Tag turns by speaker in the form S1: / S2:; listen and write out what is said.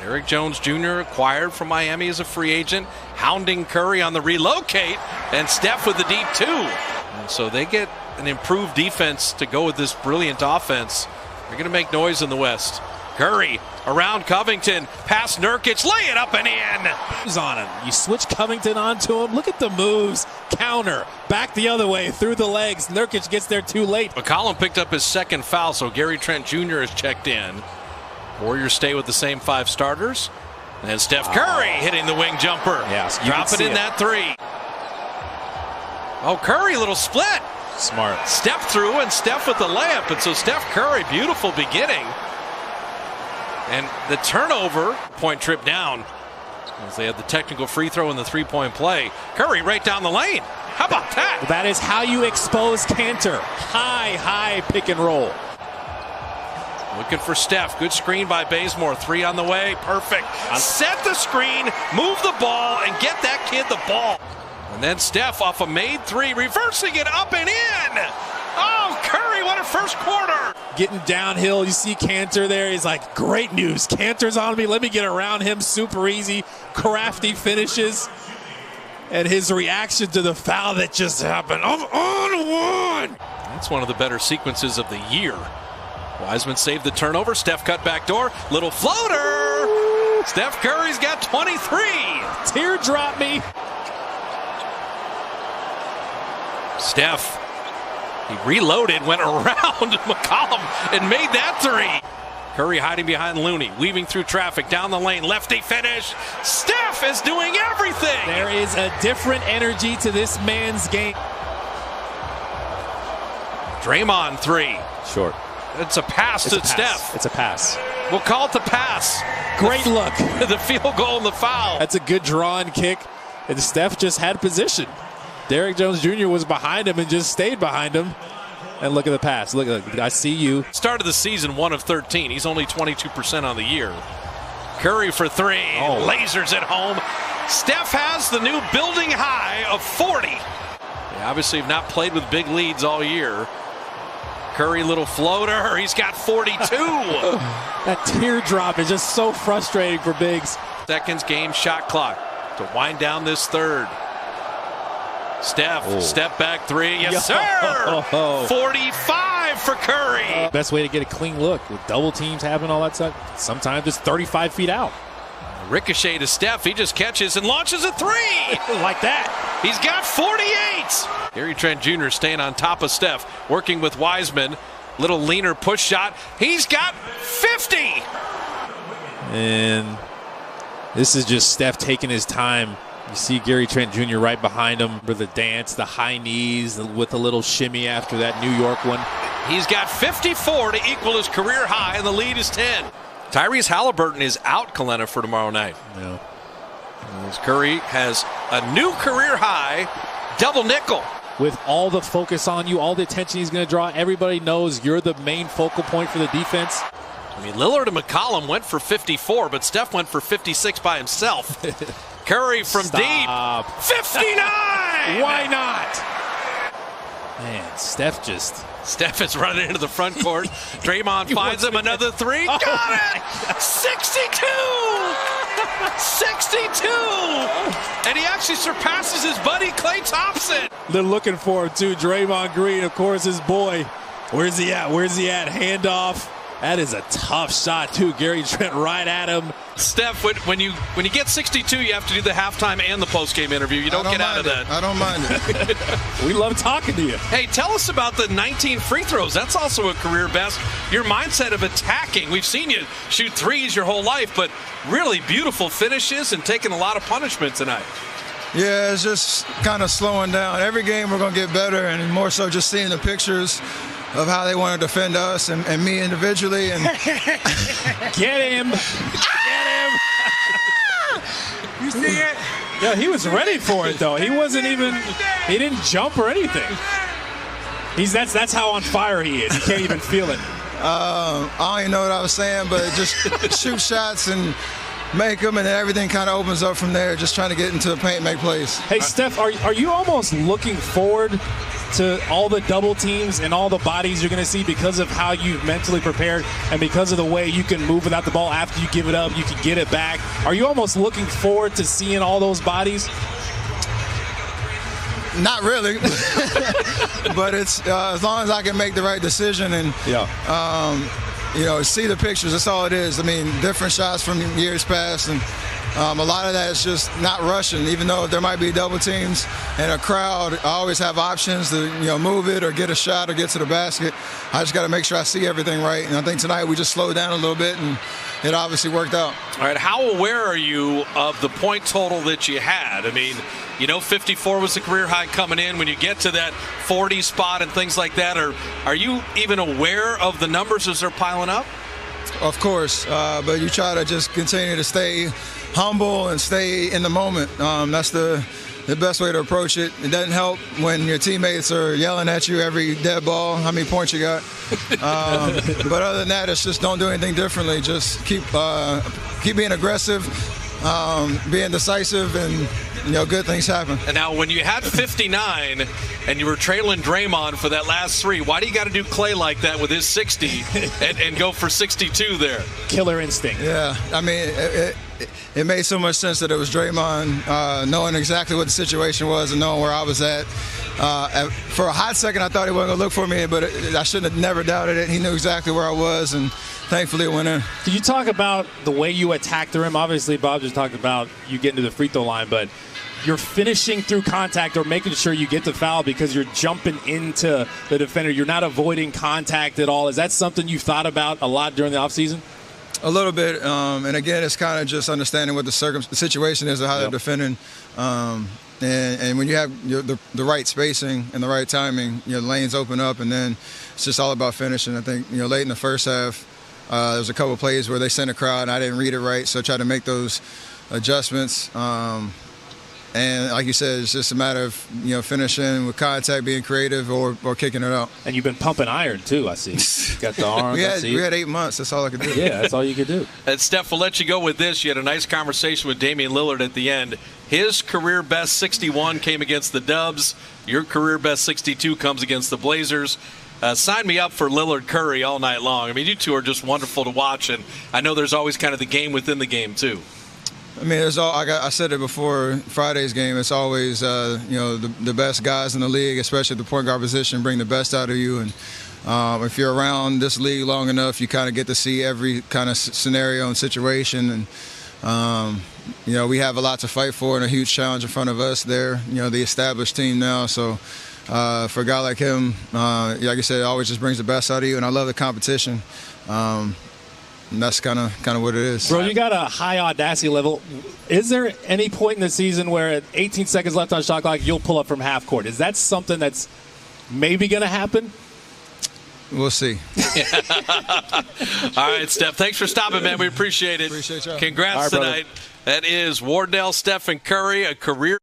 S1: Derrick Jones Jr. acquired from Miami as a free agent, hounding Curry on the relocate, and Steph with the deep two. And so they get an improved defense to go with this brilliant offense. They're going to make noise in the West. Curry around Covington, past Nurkic, lay it up and in.
S2: Who's on him? You switch Covington onto him. Look at the moves. Counter. Back the other way, through the legs. Nurkic gets there too late.
S1: McCollum picked up his second foul, so Gary Trent Jr. is checked in. Warriors stay with the same 5 starters. And Steph Curry hitting the wing jumper.
S2: Yes,
S1: drop it in that 3. Oh, Curry, little split.
S2: Smart.
S1: Step through and Steph with the layup. And so Steph Curry, beautiful beginning. And the turnover, point trip down, as they had the technical free throw and the 3-point play. Curry right down the lane. How about that?
S2: That is how you expose Cantor. High pick and roll.
S1: Looking for Steph. Good screen by Bazemore. 3 on the way. Perfect. Set the screen, move the ball, and get that kid the ball. And then Steph off a made 3, reversing it up and in. Oh, Curry, what a first quarter.
S2: Getting downhill, you see Cantor there. He's like, great news. Cantor's on me. Let me get around him. Super easy. Crafty finishes. And his reaction to the foul that just happened. I'm on one.
S1: That's one of the better sequences of the year. Wiseman saved the turnover. Steph cut back door. Little floater. Steph Curry's got 23.
S2: Teardrop me.
S1: Steph, he reloaded, went around McCollum and made that 3. Curry hiding behind Looney, weaving through traffic, down the lane, lefty finish. Steph is doing everything.
S2: There is a different energy to this man's game.
S1: Draymond 3.
S2: Short.
S1: It's a pass to Steph.
S2: It's a pass.
S1: We'll call it the pass.
S2: Great look.
S1: The field goal and the foul.
S2: That's a good draw and kick. And Steph just had position. Derrick Jones Jr. was behind him and just stayed behind him. And look at the pass. Look, I see you.
S1: Started the season 1 of 13. He's only 22% on the year. Curry for 3.
S2: Oh.
S1: Lasers at home. Steph has the new building high of 40. They obviously have not played with big leads all year. Curry, little floater. He's got 42.
S2: That teardrop is just so frustrating for bigs.
S1: Seconds game shot clock to wind down this third. Steph, step back 3. Yes, sir. 45 for Curry.
S2: Best way to get a clean look with double teams happening, all that stuff. Sometimes it's 35 feet out.
S1: Ricochet to Steph. He just catches and launches a 3.
S2: Like that.
S1: He's got 48. Gary Trent Jr. staying on top of Steph, working with Wiseman. Little leaner push shot. He's got 50.
S2: And this is just Steph taking his time. You see Gary Trent Jr. right behind him for the dance, the high knees with a little shimmy after that New York one.
S1: He's got 54 to equal his career high, and the lead is 10. Tyrese Halliburton is out, Kalena, for tomorrow night.
S2: Yeah.
S1: As Curry has a new career high, double nickel.
S2: With all the focus on you, all the attention he's going to draw, everybody knows you're the main focal point for the defense.
S1: I mean, Lillard and McCollum went for 54, but Steph went for 56 by himself. Curry from deep. 59!
S2: Why not? Man, Steph
S1: is running into the front court. Draymond finds him another 3. Got it! 62! 62! And he actually surpasses his buddy Klay Thompson.
S2: They're looking for him too. Draymond Green, of course, his boy. Where's he at? Handoff. That is a tough shot too. Gary Trent right at him.
S1: Steph, when you get 62, you have to do the halftime and the postgame interview. You don't get out of that.
S3: I don't mind it.
S2: We love talking to you.
S1: Hey, tell us about the 19 free throws. That's also a career best. Your mindset of attacking. We've seen you shoot 3s your whole life, but really beautiful finishes and taking a lot of punishment tonight.
S3: Yeah, it's just kind of slowing down. Every game we're going to get better, and more so just seeing the pictures of how they want to defend us and me individually. And
S2: Get him.
S4: You see it?
S2: Yeah, he was ready for it though. He didn't jump or anything. That's how on fire he is. He can't even feel it.
S3: I don't even know what I was saying, but just shoot shots and make them, and then everything kind of opens up from there. Just trying to get into the paint and make plays.
S2: Hey, Steph, are you almost looking forward to all the double teams and all the bodies you're going to see because of how you've mentally prepared and because of the way you can move without the ball after you give it up, you can get it back? Are you almost looking forward to seeing all those bodies?
S3: Not really, but it's as long as I can make the right decision and see the pictures. That's all it is. I mean, different shots from years past, and a lot of that is just not rushing. Even though there might be double teams and a crowd, I always have options to move it or get a shot or get to the basket. I just got to make sure I see everything right. And I think tonight we just slowed down a little bit, and it obviously worked out.
S1: All right, how aware are you of the point total that you had? I mean, 54 was the career high coming in. When you get to that 40 spot and things like that, are you even aware of the numbers as they're piling up?
S3: Of course, but you try to just continue to stay humble and stay in the moment. That's the best way to approach it. It doesn't help when your teammates are yelling at you every dead ball, how many points you got. But other than that, it's just don't do anything differently. Just keep being aggressive, being decisive, and good things happen.
S1: And now when you had 59 and you were trailing Draymond for that last three, why do you got to do Clay like that with his 60 and go for 62 there?
S2: Killer instinct.
S3: Yeah, I mean, it made so much sense that it was Draymond, knowing exactly what the situation was and knowing where I was at. For a hot second, I thought he wasn't going to look for me, but I shouldn't have never doubted it. He knew exactly where I was, and thankfully it went in.
S2: Can you talk about the way you attacked the rim? Obviously, Bob just talked about you getting to the free throw line, but you're finishing through contact or making sure you get the foul because you're jumping into the defender. You're not avoiding contact at all. Is that something you thought about a lot during the offseason?
S3: A little bit, and again, it's kind of just understanding what the situation is and how they're defending. And when you have the right spacing and the right timing, the lanes open up, and then it's just all about finishing. I think late in the first half, there was a couple of plays where they sent a crowd, and I didn't read it right, so I tried to make those adjustments. And like you said, it's just a matter of finishing with contact, being creative, or kicking it out.
S2: And you've been pumping iron too, I see. Got the arm.
S3: we had 8 months. That's all I could do.
S2: Yeah, that's all you could do.
S1: And Steph, we'll let you go with this. You had a nice conversation with Damian Lillard at the end. His career best 61 came against the Dubs. Your career best 62 comes against the Blazers. Sign me up for Lillard Curry all night long. I mean, you two are just wonderful to watch, and I know there's always kind of the game within the game too.
S3: I mean, I said it before Friday's game. It's always, the best guys in the league, especially at the point guard position, bring the best out of you. And if you're around this league long enough, you kind of get to see every kind of scenario and situation. And, we have a lot to fight for and a huge challenge in front of us there, the established team now. So for a guy like him, like I said, it always just brings the best out of you. And I love the competition. And that's kind of what it is.
S2: Bro, you got a high audacity level. Is there any point in the season where at 18 seconds left on shot clock, you'll pull up from half court? Is that something that's maybe going to happen?
S3: We'll see.
S1: All right, Steph. Thanks for stopping, man. We appreciate it.
S3: Appreciate y'all.
S1: Congrats tonight. That is Wardell, Steph, and Curry, a career.